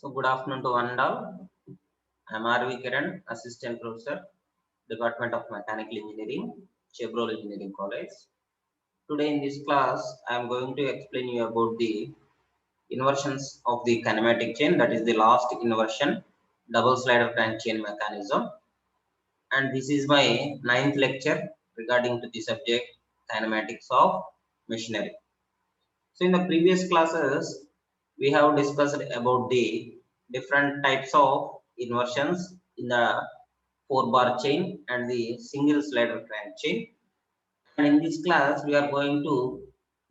So good afternoon to one and all. I am R.V. Kiran, Assistant Professor, Department of Mechanical Engineering, Chevrolet Engineering College. Today in this class, I am going to explain you about the inversions of the kinematic chain, that is the last inversion, double slider crank chain mechanism. And this is my 9th lecture regarding to the subject kinematics of machinery. So in the previous classes, we have discussed about the different types of inversions in the 4-bar chain and the single slider crank chain. And in this class, we are going to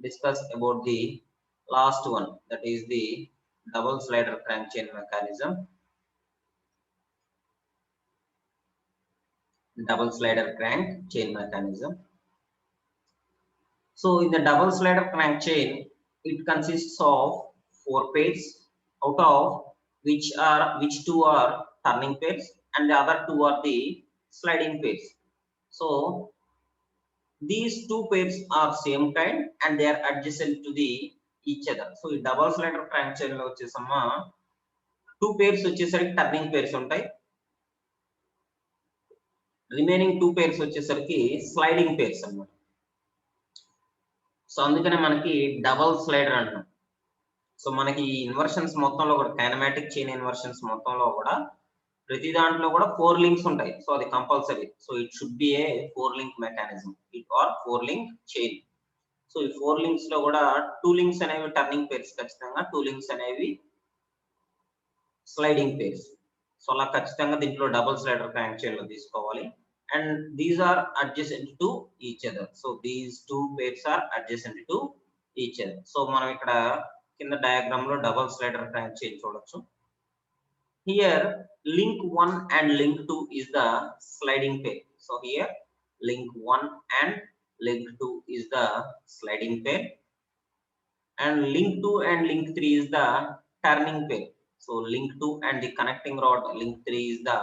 discuss about the last one, that is the double slider crank chain mechanism. Double slider crank chain mechanism. So in the double slider crank chain, it consists of 4 pairs, out of which two are turning pairs and the other 2 are the sliding pairs. So these 2 pairs are same kind and they are adjacent to the each other. So in double slider crank chain lo vachesama 2 pairs vachesariki turning pairs untai, remaining 2 pairs vachesariki sliding pairs annamata. So అందుకనే మనకి double slider అంటాం. So మనకి inversions మొత్తంలో కూడా kinematic chain inversions మొత్తంలో కూడా ప్రతి దాంట్లో కూడా 4 లింక్స్ ఉంటాయి. సో అది compulsory. So it should be A 4 link mechanism it or 4 link chain. So ఈ 4 లింక్స్ లో కూడా 2 లింక్స్ అనేవి టర్నింగ్ పేర్స్, ఖచ్చితంగా 2 లింక్స్ అనేవి స్లైడింగ్ పేర్స్. సో అలా ఖచ్చితంగా దీంట్లో డబుల్ స్లైడర్ క్రాంక్ చైన్ లో తీసుకోవాలి. And these are adjacent to each other. So these 2 pairs are adjacent to each other. So మనం ఇక్కడ కింద డయాగ్రామ్ లో డబుల్ స్లైడర్ క్రాంక్ చైన్ చూడొచ్చు. Here link 1 and link 2 is the sliding pair. So here link 1 and link 2 is the sliding pair and link 2 and link 3 is the turning pair. So link 2 and the connecting rod link 3 is the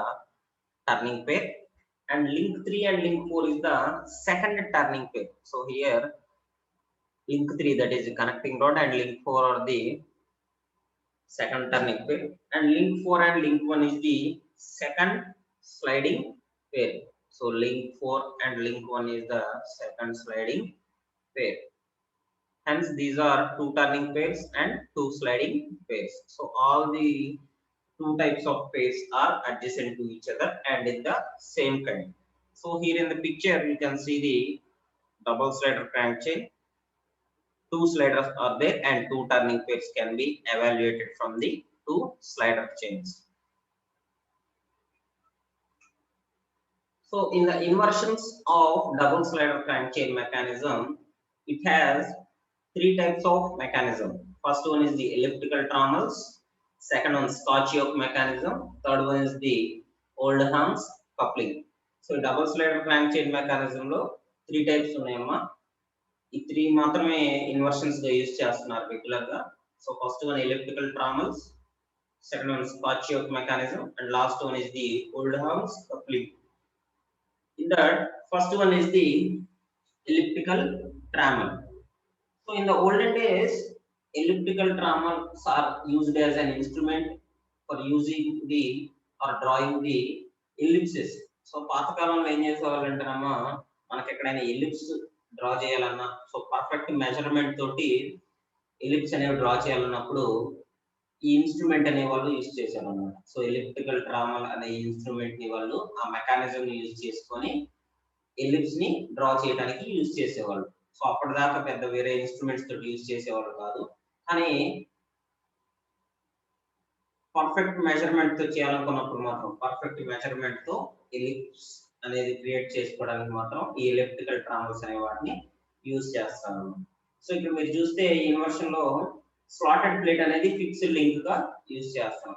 turning pair and link 3 and link 4 is the second turning pair. So here link 3, that is the connecting rod, and link 4 are the second turning pair and link 4 and link 1 is the second sliding pair. So link 4 and link 1 is the second sliding pair. Hence these are 2 turning pairs and 2 sliding pairs. So all the 2 types of pairs are adjacent to each other and in the same kind. So here in the picture you can see the double slider crank chain. 2 sliders are there and 2 turning pairs can be evaluated from the 2 slider chains. So in the inversions of double slider crank chain mechanism, it has 3 types of mechanism. First one is the elliptical trommels, second one Scotch yoke mechanism, third one is the old arms coupling. So double slider crank chain mechanism lo 3 types ఉన్నాయమ్మా. ఈ 3 మాత్రమే inversions గా use చేస్తున్నారు regular గా. So first one elliptical trommels, second one Scotch yoke mechanism and last one is the old arms coupling. In that first one is the elliptical trommel. So in the olden days, elliptical trommels are used as an instrument for using the or drawing the ellipses. So పాతకాలంలో ఏం చేసేవాళ్ళంటేనమ్మా, మనకి ఎక్కడైనా ellipse draw చేయాలన్నా, so perfect measurement తోటి ellipse అనేవి draw చేయాలన్నప్పుడు ఈ instrument అనే వాళ్ళు యూజ్ చేశారు అన్నమాట. సో ఎలిప్టికల్ ట్రామల్ అనే ఇన్స్ట్రుమెంట్ ని వాళ్ళు ఆ మెకానిజం ని యూజ్ చేసుకొని ఎలిప్స్ ని డ్రా చేయడానికి యూజ్ చేసేవాళ్ళు. సో అప్పటిదాకా పెద్ద వేరే ఇన్స్ట్రుమెంట్స్ తోటి యూజ్ చేసేవాళ్ళు కాదు, కానీ పర్ఫెక్ట్ మెజర్మెంట్ తో చేయాలనుకున్నప్పుడు మాత్రం పర్ఫెక్ట్ మెజర్మెంట్ తో ఎలిప్స్ అనేది క్రియేట్ చేసుకోవడానికి మాత్రం ఈ ఎలిప్టికల్ ట్రామల్స్ అనే వాటిని యూజ్ చేస్తారు. సో ఇక్కడ మీరు చూస్తే ఈ ఇన్వర్షన్ లో స్లాటెడ్ ప్లేట్ అనేది ఫిక్స్డ్ లింక్ గా యూజ్ చేస్తాం.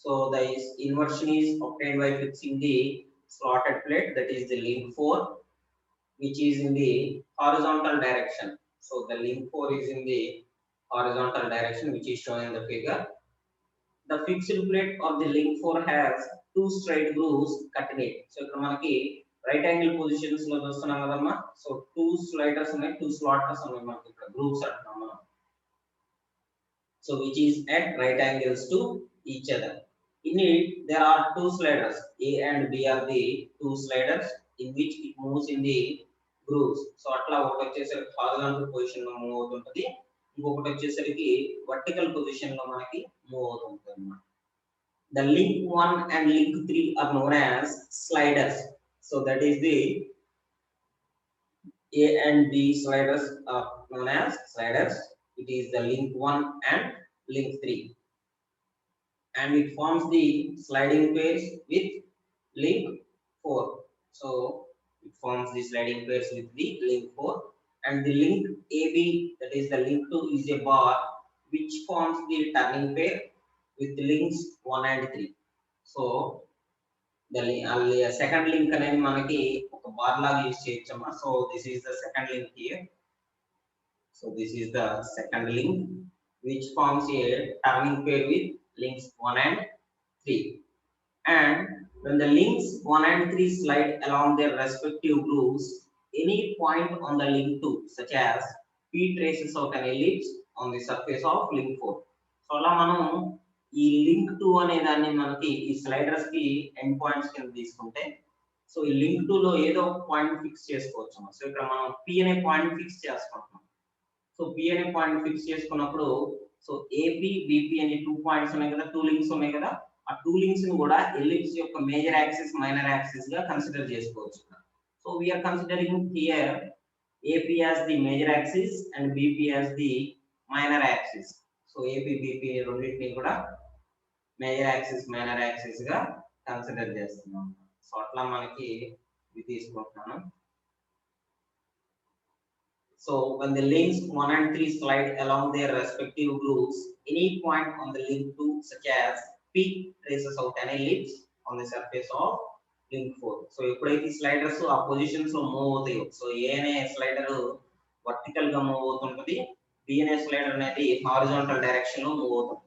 So the inversion is obtained by fixing the slotted plate, that is the link 4, which is in the horizontal direction. So the link 4 is in the horizontal direction, which is shown in the figure. The fixed plate of the link 4 has two straight grooves cut in it. So ఇక్కడ మనకి right angle positions లో చూస్తున్నాం కదమ్మా. So two sliders ఉన్నాయి, two స్లాటర్స్ ఉన్నాయి మనకి ఇక్కడ grooves అంటున్నాం మనం. So which is at right angles to each other. In it there are two sliders, A and B are the two sliders in which it moves in the grooves. So atla ఒకటి వచ్చేసరికి horizontal position లో move అవుతుంటది, ఇంకొకటి వచ్చేసరికి vertical position లో మనకి move అవుతుంటది అన్నమాట. The link 1 and link 3 are known as sliders. So that is the A and B sliders are known as sliders. It is the link 1 and link 3, and it forms the sliding pairs with link 4. So it forms the sliding pairs with the link 4, and the link AB, that is the link 2, is a bar which forms the turning pair with the links 1 and 3. So the second link అనేది మనకి ఒక bar లాగా use చేయొచ్చమ్మా. So this is the second link here. So this is the second link which forms a turning pair with links 1 and 3. And when the links 1 and 3 slide along their respective grooves, any point on the link 2, such as P, traces out an ellipse on the surface of link 4. So అలా మనం ఈ link 2 అనే దాన్ని మనకి ఈ sliders కి end points కింద తీసుకుంటే, సో ఈ లింక్ 2 లో ఏదో ఒక పాయింట్ ఫిక్స్ చేసుకోవచ్చు. సో ఇక్కడ మనం P అనే పాయింట్ ఫిక్స్ చేసుకుంటున్నాం. సో P అనే పాయింట్ ఫిక్స్ చేసుకున్నప్పుడు, సో ఏపీ బీపీ అనే 2 పాయింట్స్ ఉన్నాయి కదా, 2 లింక్స్ ఉన్నాయి కదా, ఆ 2 లింక్స్ ని కూడా ఎలిప్స్ యొక్క మేజర్ యాక్సిస్ మైనర్ యాక్సిస్ గా కన్సిడర్ చేసుకోవచ్చు. So we are considering here AP as the major axis and BP as the minor axis. So AP BP రెండింటిని కూడా మేజర్ యాక్సిస్ మైనర్ యాక్సిస్ గా కన్సిడర్ చేస్తున్నాం. So అట్లా మనకి ఇది తీసుకుంటున్నాను. So when the links 1 and 3 slide along their respective grooves, any point on the link 2, such as P, traces out an ellipse on the surface of link 4. So ఎప్పుడైతే sliders ఆ positions లో move అవుతాయో, so A అనే slider vertical గా move అవుతుంటది, B అనే slider అనేది horizontal direction లో move అవుతుంది.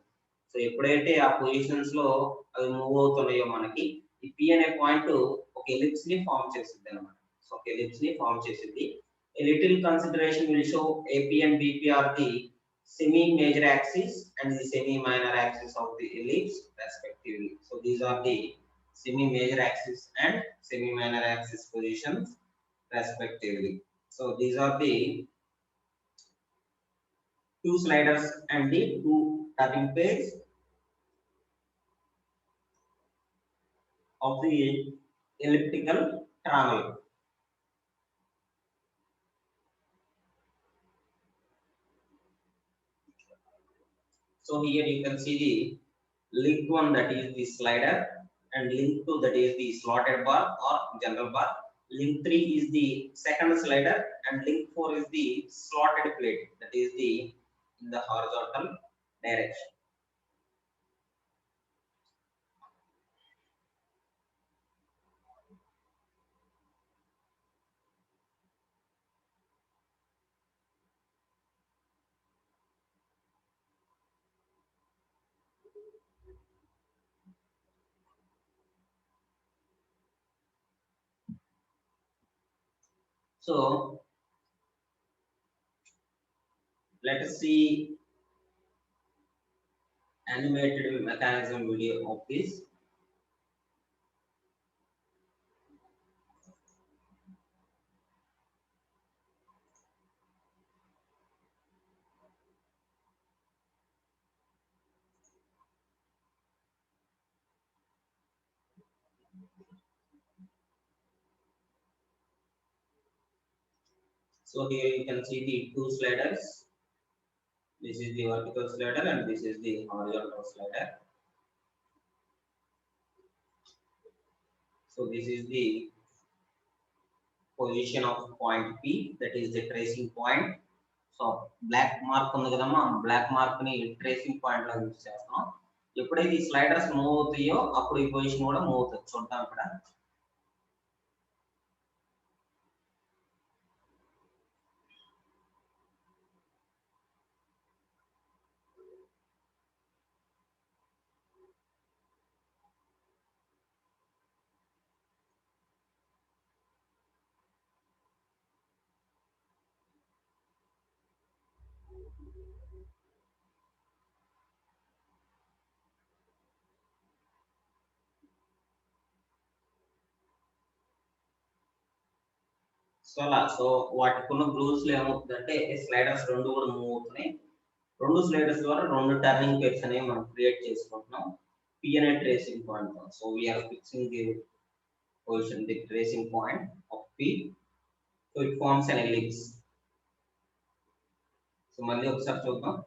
సో ఎప్పుడైతే ఆ పొజిషన్స్ లో అవి మూవ్ అవుతున్నాయో మనకి ఈ P అనే పాయింట్ ఒక ఎలిప్స్ ని ఫార్మ్ చేస్తుంది అన్నమాట. సో ఒక ఎలిప్స్ ని ఫార్మ్ చేసింది. A little consideration will show AP and BP are the semi-major axis and the semi-minor axis of the ellipse respectively. So these are the semi-major axis and semi-minor axis positions respectively. So these are the two sliders and the two turning pairs of the elliptical triangle. So here you can see the link 1, that is the slider, and link 2, that is the slotted bar or general bar. Link 3 is the second slider, and link 4 is the slotted plate, that is the in the horizontal direction. So let us see animated mechanism video of this. So here you can see the two sliders. This is the vertical slider and this is the horizontal slider. So this is the position of point P, that is the tracing point. So so black mark ఉంది కదమ్మా, black mark ని tracing point లో use చేస్తాం. ఎప్పుడైతే ఈ sliders move అవుతాయో అప్పుడు ఈ పొజిషన్ కూడా మూవ్ అవుతుంది. చూద్దాం ఇక్కడ. సో అలా వాటికున్న గ్లూస్ లో ఏమవుతుందంటే స్లైడర్స్ రెండు కూడా మూవ్ అవుతున్నాయి. రెండు స్లైడర్స్ ద్వారా రెండు టర్నింగ్ పేర్స్ అనేవి మనం క్రియేట్ చేసుకుంటున్నాం. P అనే tracing point. So we are fixing the position, the tracing point of P. So it forms an ellipse. సో మళ్ళీ ఒకసారి చూద్దాం.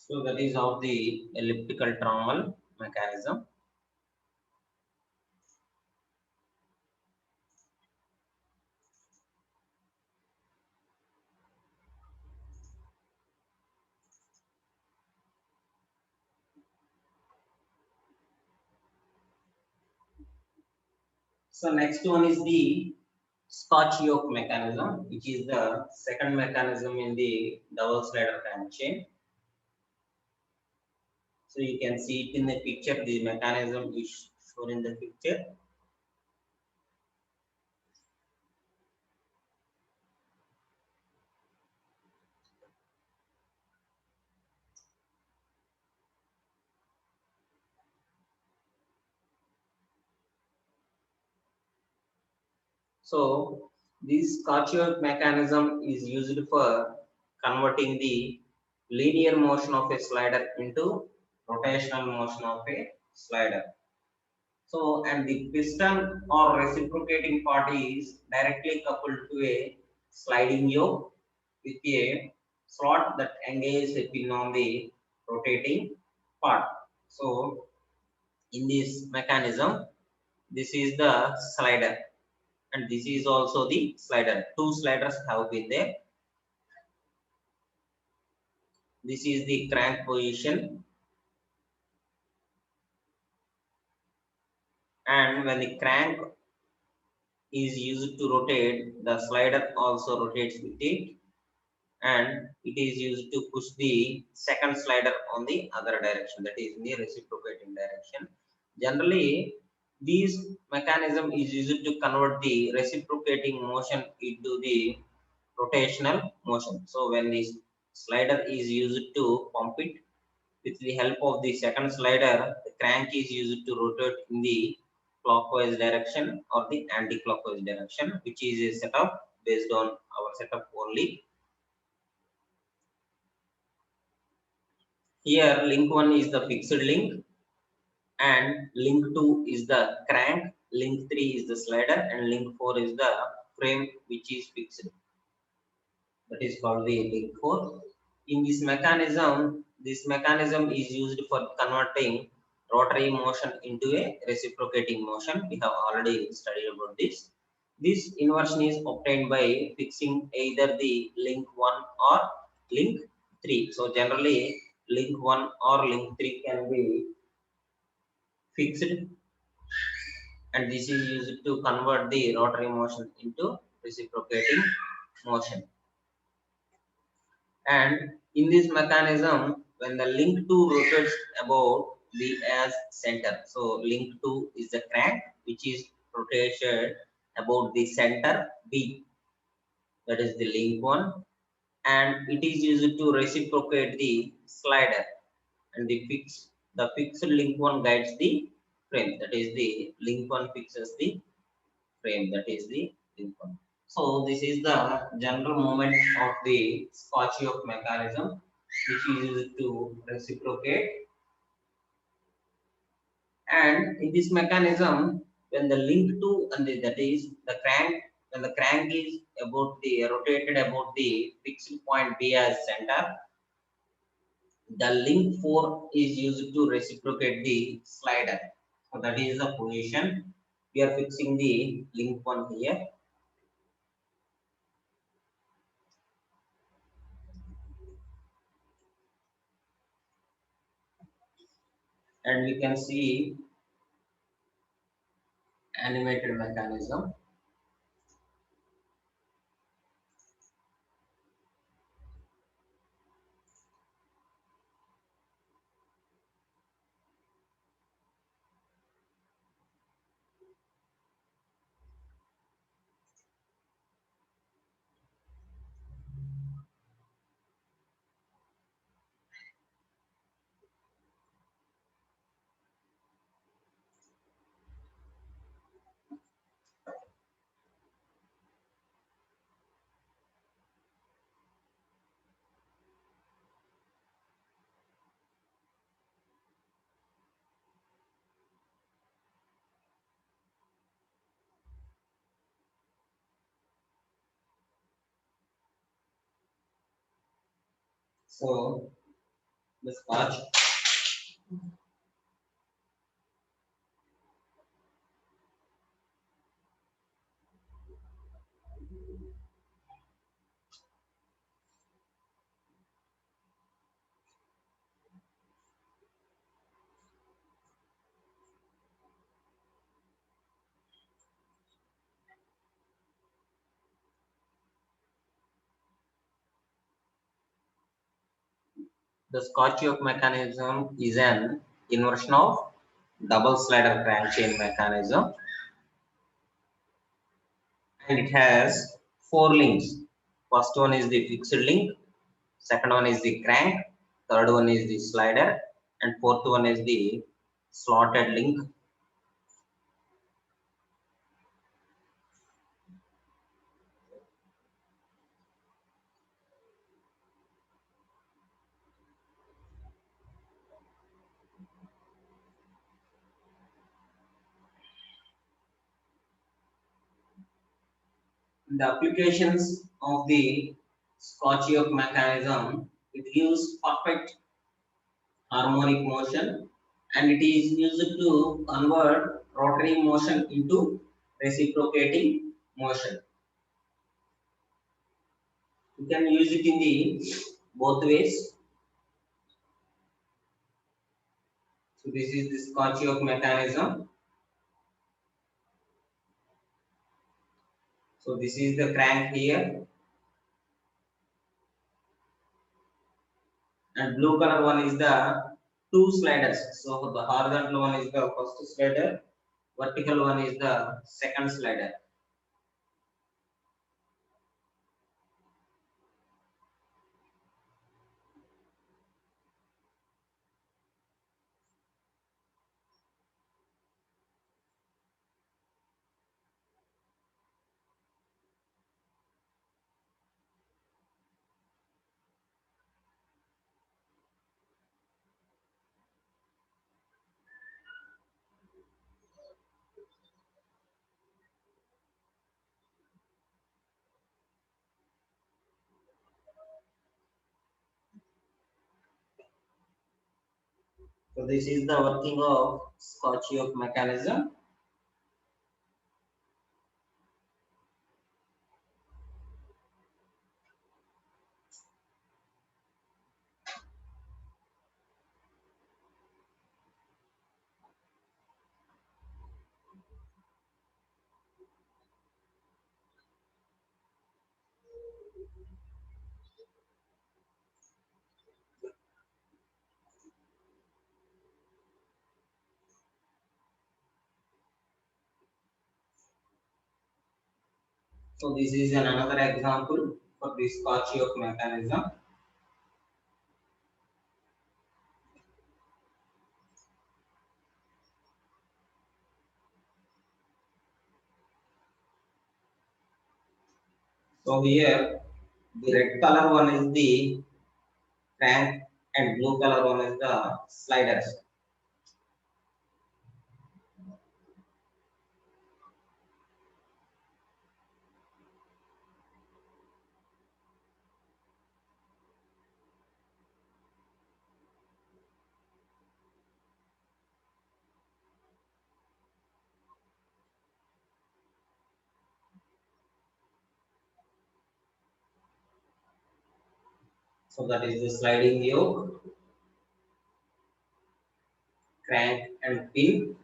So that is of the elliptical trowel mechanism. So next one is the Scotch yoke mechanism, which is the second mechanism in the double slider crank chain. So you can see it in the picture. The mechanism is shown in the picture. So this Scotch yoke mechanism is used for converting the linear motion of a slider into rotational motion of a slider. So, and the piston or reciprocating part is directly coupled to a sliding yoke with a slot that engages a pin on the rotating part. So, in this mechanism, this is the slider, and this is also the slider. Two sliders have been there. This is the crank position, and when the crank is used to rotate, the slider also rotates with it, and it is used to push the second slider on the other direction, that is in the reciprocating direction. Generally, this mechanism is used to convert the reciprocating motion into the rotational motion. So when this slider is used to pump it with the help of the second slider, the crank is used to rotate in the clockwise direction or the anti-clockwise direction, which is a setup based on our setup only. Here link 1 is the fixed link, and link 2 is the crank, link 3 is the slider, and link 4 is the frame which is fixed. That is called the link 4. In this mechanism is used for converting rotary motion into a reciprocating motion. We have already studied about this. This inversion is obtained by fixing either the link 1 or link 3. So generally link 1 or link 3 can be fixed, and this is used to convert the rotary motion into reciprocating motion. And in this mechanism, when the link 2 rotates about the as center, so link 2 is the crank which is rotated about the center B, that is the link 1, and it is used to reciprocate the slider, and the fixed link 1 guides the frame, that is the link 1 fixes the frame, that is the link 1. So this is the general movement of the Scotch-Yoke mechanism, which is used to reciprocate. And in this mechanism, when the link 2 and that is the crank, when the crank is about the rotated about the fixed point B as center, the link 4 is used to reciprocate the slider. So that is the position. We are fixing the link 1 here. And we can see animated mechanism. So the Scotch The Scotch yoke mechanism is an inversion of double slider crank chain mechanism, and it has four links. First one is the fixed link, second one is the crank, third one is the slider, and fourth one is the slotted link. The applications of the Scotch yoke mechanism, it gives perfect harmonic motion, and it is used to convert rotary motion into reciprocating motion. You can use it in the both ways. So this is the Scotch yoke mechanism. So this is the crank here, and blue color one is the two sliders. So the horizontal one is the first slider, vertical one is the second slider. So this is the working of Scotch yoke mechanism. So this is another example for the Scotch yoke mechanism. So here the red color one is the crank and blue color one is the sliders. So that is the sliding yoke, crank and pin.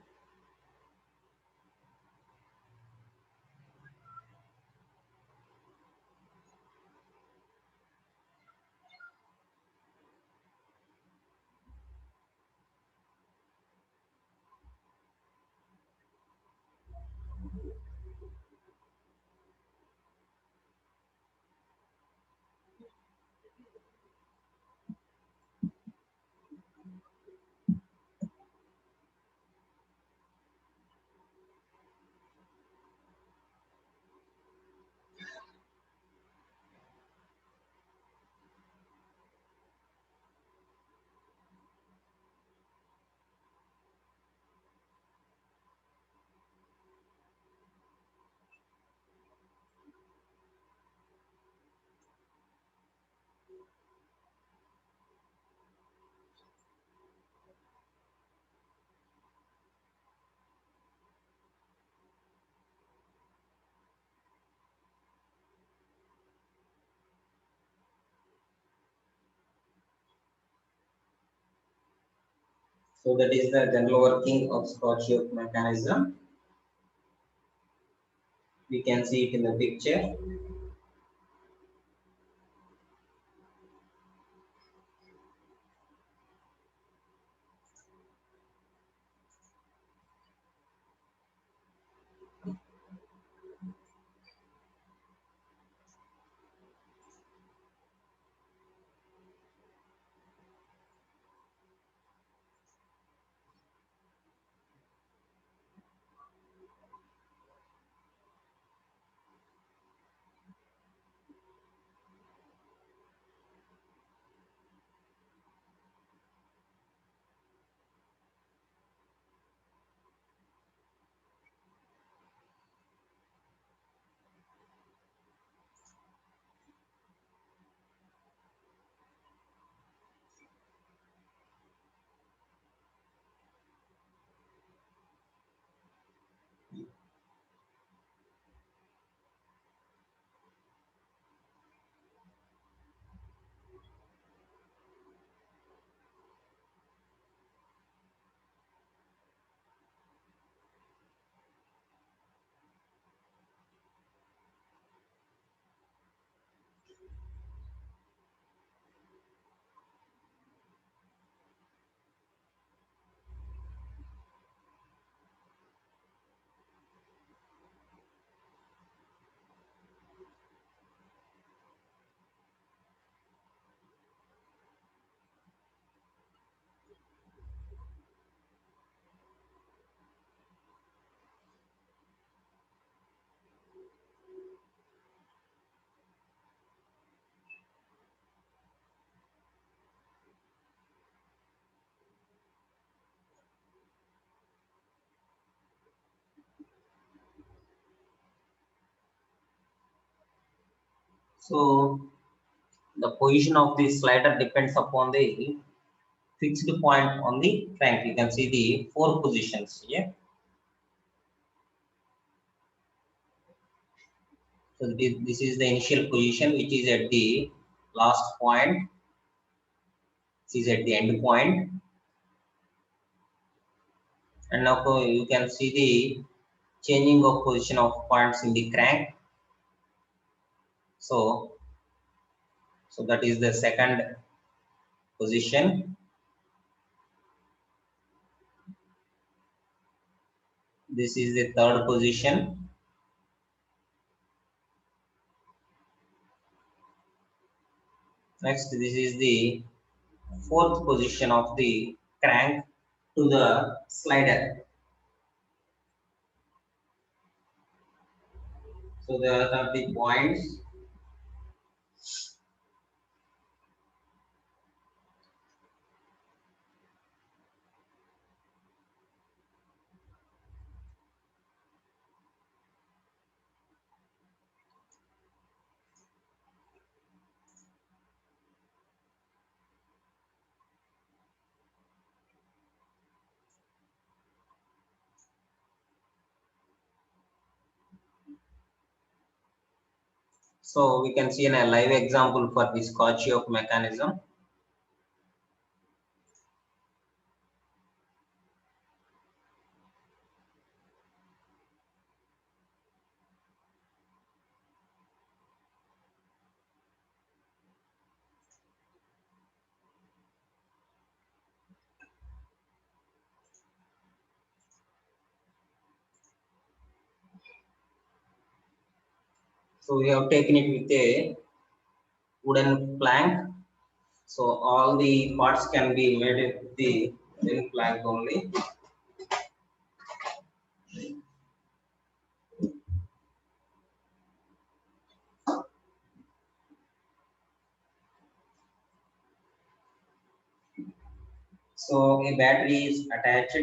So that is the general working of Scotch yoke mechanism. We can see it in the picture. So the position of the slider depends upon the fixed point on the crank. You can see the 4 positions here. So this is the initial position, which is at the last point. This is at the end point. And now you can see the changing of position of points in the crank. So that is the second position. This is the third position. Next, this is the fourth position of the crank to the slider. So there are the points. So we can see in a live example for this Scotch-Yoke mechanism. So we have taken it with a wooden plank. So all the parts can be made with the wooden plank only. So a battery is attached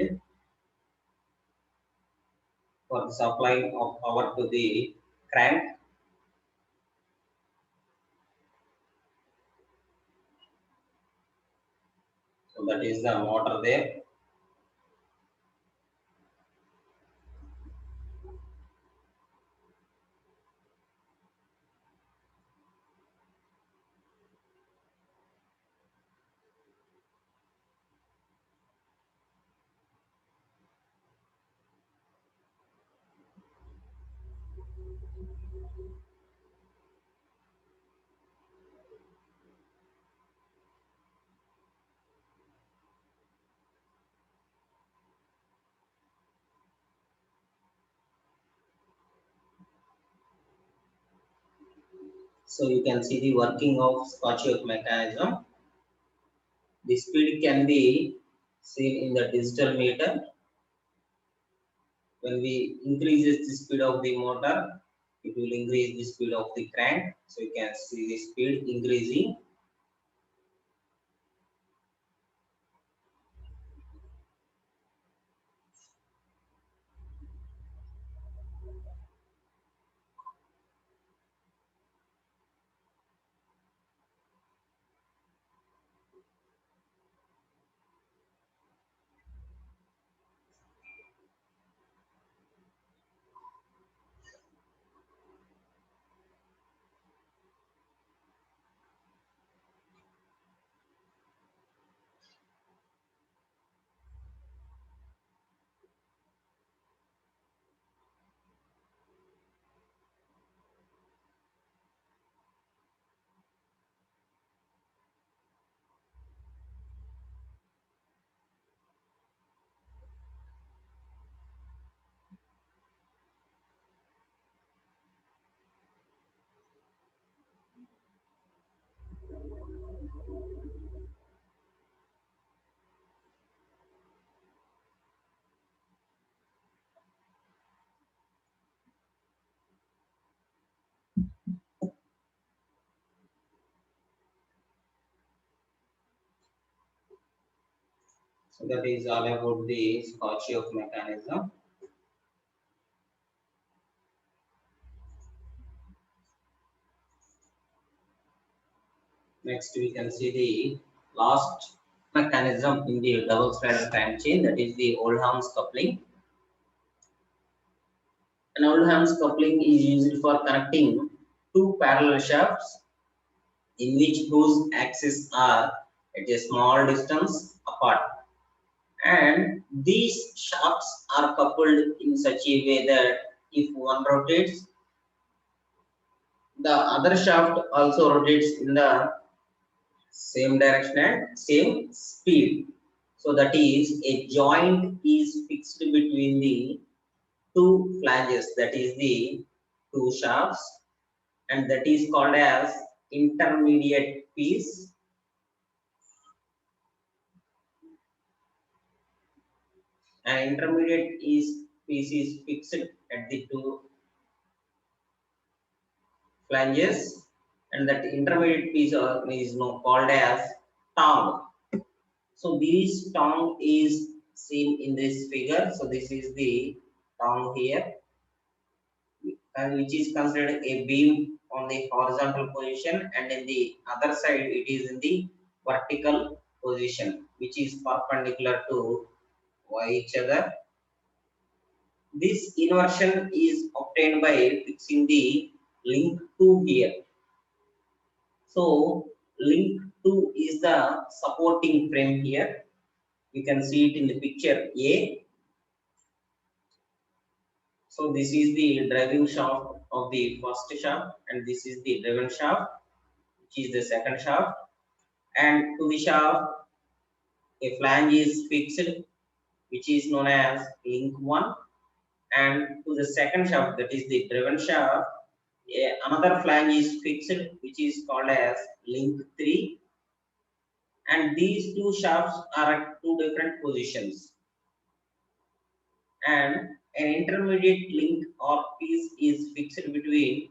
for the supply of power to the crank. So that is the motor there. So you can see the working of Scotch-Yoke mechanism. The speed can be seen in the digital meter. When we increases the speed of the motor, it will increase the speed of the crank. So you can see the speed increasing. So that is all about the Scotch-Yoke mechanism. Next, we can see the last mechanism in the double slider crank chain, that is the Oldham's coupling. An Oldham's coupling is used for connecting two parallel shafts in which whose axes are at a small distance apart, and these shafts are coupled in such a way that if one rotates, the other shaft also rotates in the same direction and same speed. So that is, a joint is fixed between the two flanges, that is the two shafts, and that is called as intermediate piece. An intermediate piece is fixed at the two flanges, and that intermediate piece is now called as tongue. So this tongue is seen in this figure. So this is the tongue here, and which is considered a beam on the horizontal position, and in the other side it is in the vertical position, which is perpendicular to each other. This inversion is obtained by fixing the link 2 here. So link 2 is the supporting frame here. You can see it in the picture A. So this is the driving shaft of the first shaft, and this is the driven shaft, which is the second shaft. And to the shaft, a flange is fixed, which is known as link 1. And to the second shaft, that is the driven shaft, another flange is fixed, which is called as link 3. And these two shafts are at two different positions. And an intermediate link or piece is fixed between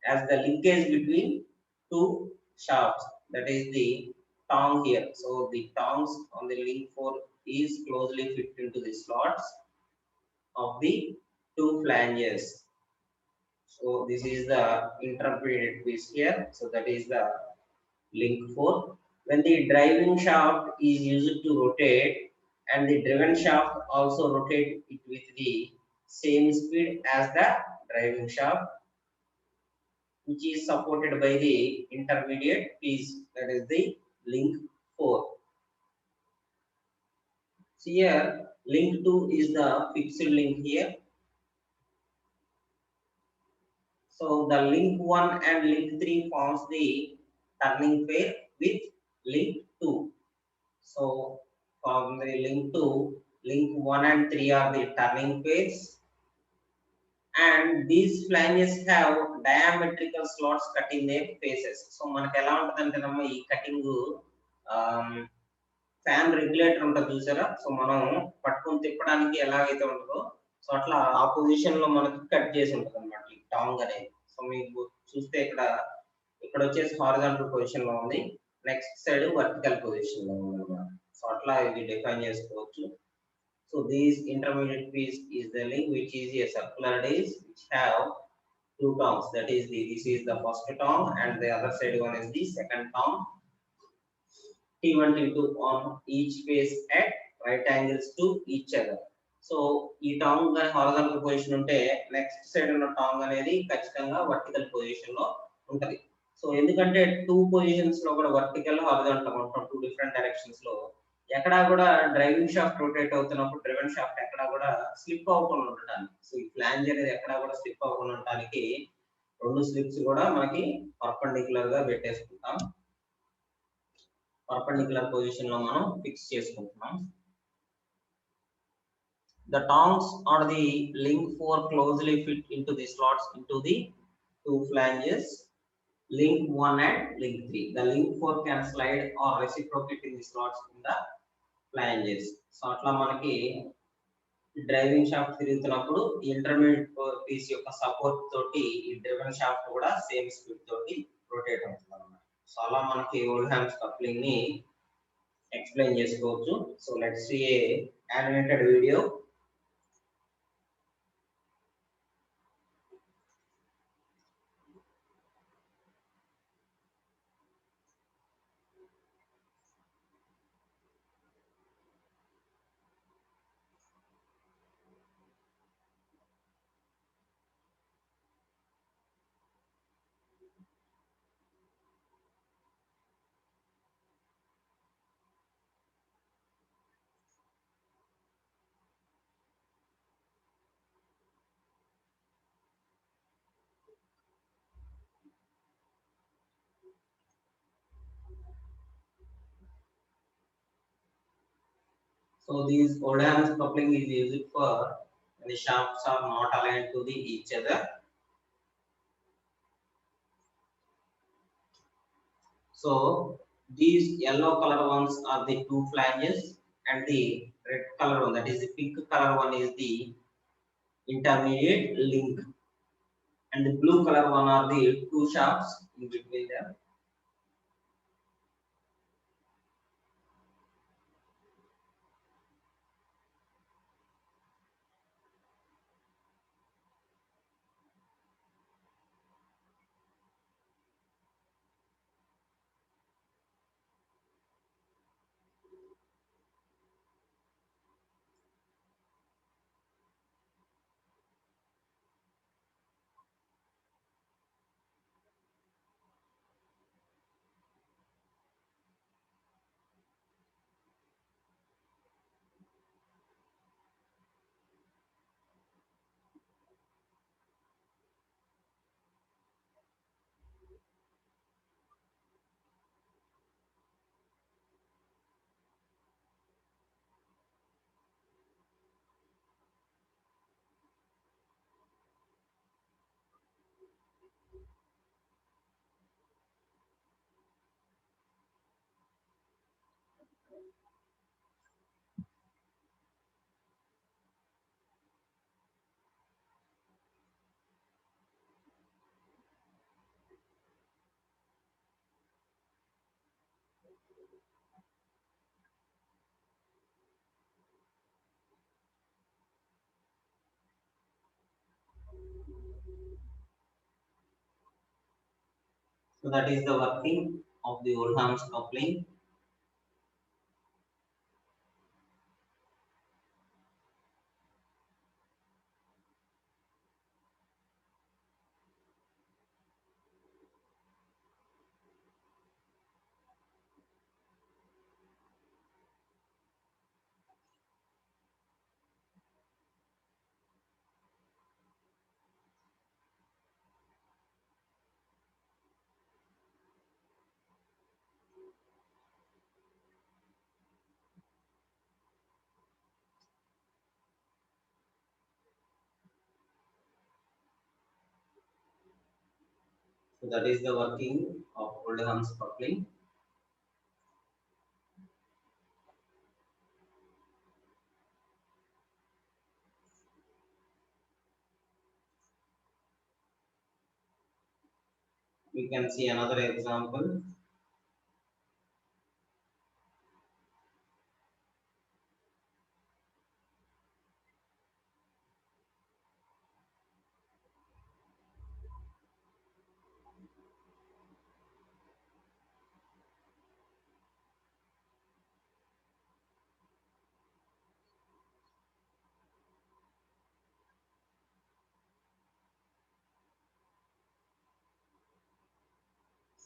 as the linkage between two shafts, that is the tongue here. So the tongues on the link 4 is closely fit into the slots of the two flanges. So this is the intermediate piece here. So that is the link 4. When the driving shaft is used to rotate, and the driven shaft also rotate it with the same speed as the driving shaft, which is supported by the intermediate piece, that is the link 4. So here link 2 is the fixed link here. So the link 1 and link 3 forms the turning pair with link 2. So from the link 2, link 1 and 3 are the turning pairs, and these flanges have diametrical slots cut in their faces. So మనకి ఎలా ఉంటుందంటే ఈ cutting fan regulator ఉంటుంది చూసారా, so మనం పట్టుకొని తిప్పడానికి ఎలాగైతే ఉంటుందో, సో అట్లా ఆ పొజిషన్ లో మనకి కట్ చేసి ఉంటుంది అనమాట ఈ టాంగ్ అనేది. సో మీకు చూస్తే ఇక్కడ ఇక్కడ వచ్చేసి హారిజాంటల్ పొజిషన్ లో ఉంది, నెక్స్ట్ సైడ్ వర్టికల్ పొజిషన్ లో ఉంది అనమాట. సో అట్లా ఇది డిఫైన్ చేసుకోవచ్చు. So this intermediate piece is the link, which is a circular disc which have two tongues. That is this is the first tongue, and the other side one is the second tongue. T1 T2 on each face at right angles to each other. So ఈ Tang కానీ horizontal position ఉంటే next side ఉన్న Tang అనేది ఖచ్చితంగా vertical position లో ఉంటది. So ఎందుకంటే two positions లో కూడా వర్టికల్ హారిజాంటల్ ఉంటాం, టూ డిఫరెంట్ డైరెక్షన్స్ లో. ఎక్కడా కూడా డ్రైవింగ్ షాఫ్ట్ రొటేట్ అవుతున్నప్పుడు డ్రైవెన్ షాఫ్ట్ ఎక్కడా కూడా స్లిప్ అవ్వకుండా ఉండడానికి, సో ఈ ఫ్లాంజ్ అనేది ఎక్కడా కూడా స్లిప్ అవ్వకుండా ఉండడానికి రెండు స్లిప్స్ కూడా మనకి పర్పెండిక్యులర్ గా పెట్టేసుకుంటాం. పర్పెండిక్యులర్ పొజిషన్ లో మనం ఫిక్స్ చేసుకుంటున్నాం. The tongues or the link 4 closely fit into the slots into the two flanges, link 1 and link 3. The link 4 can slide or reciprocate in the slots in the flanges. So అట్లా మనకి driving shaft తిరుగుతున్నప్పుడు ఈ intermediate piece యొక్క support తోటి ఈ driven shaft కూడా same speed తోటి rotate అవుతుంది అన్నమాట. సో అలా మనకి ఓల్డ్హామ్స్ కప్లింగ్ ని ఎక్స్ప్లెయిన్ చేసుకోవచ్చు. So let's see a animated video. So these old hands coupling is used for when the shafts are not aligned to the each other. So these yellow color ones are the two flanges, and the red color one, that is the pink color one, is the intermediate link, and the blue color one are the two shafts in between them. So that is the working of the old arms coupling. So that is the working of old arms coupling. We can see another example.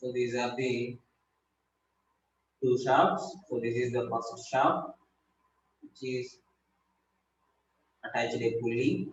So these are the two shafts. So this is the first shaft, which is attached a pulley,